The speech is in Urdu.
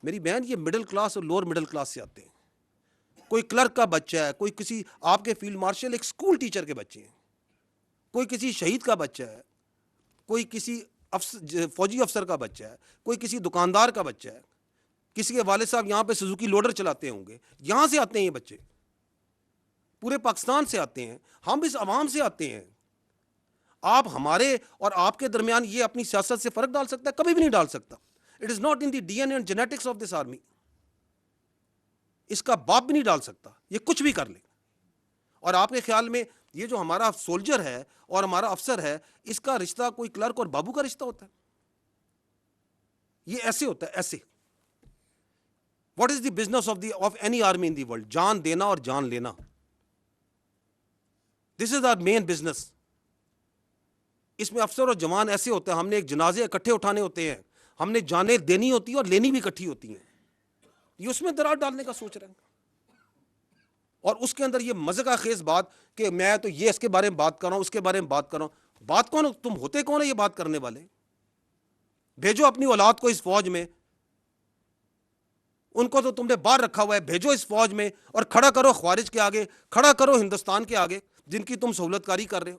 میری بہن یہ مڈل کلاس اور لوور مڈل کلاس سے آتے ہیں. کوئی کلرک کا بچہ ہے, کوئی کسی آپ کے فیلڈ مارشل ایک اسکول ٹیچر کے بچے ہیں, کوئی کسی شہید کا بچہ ہے, کوئی کسی فوجی افسر کا بچہ ہے, کوئی کسی دکاندار کا بچہ ہے, کسی کے والد صاحب یہاں پہ سوزوکی لوڈر چلاتے ہوں گے. یہاں سے آتے ہیں یہ بچے, پورے پاکستان سے آتے ہیں, ہم اس عوام سے آتے ہیں. آپ ہمارے اور آپ کے درمیان یہ اپنی سیاست سے فرق ڈال سکتا ہے؟ کبھی بھی نہیں ڈال سکتا. It is not in the D N A and genetics of this army. اس کا باپ بھی نہیں ڈال سکتا, یہ کچھ بھی کر لے. اور آپ کے خیال میں یہ جو ہمارا سولجر ہے اور ہمارا افسر ہے, اس کا رشتہ کوئی کلرک اور بابو کا رشتہ ہوتا ہے؟ یہ ایسے ہوتا ہے, ایسے. What is the business of any army in the world? جان دینا اور جان لینا. دس از آر مین بزنس. اس میں افسر اور جوان ایسے ہوتے ہیں, ہم نے ایک جنازے اکٹھے اٹھانے ہوتے ہیں, ہم نے جانیں دینی ہوتی ہیں اور لینی بھی اکٹھی ہوتی ہیں. یہ اس میں درار ڈالنے کا سوچ رہے ہیں. اور اس کے اندر یہ مزے کا خیز بات کہ میں تو یہ اس کے بارے میں بات کر رہا ہوں, اس کے بارے میں بات کر رہا ہوں. بات کون؟ تم ہوتے کون ہے یہ بات کرنے والے؟ بھیجو اپنی اولاد کو اس فوج میں, ان کو تو تم نے باہر رکھا ہوا ہے, بھیجو اس فوج میں اور کھڑا کرو خوارج کے آگے, کھڑا کرو ہندوستان کے آگے جن کی تم سہولت کاری کر رہے ہو.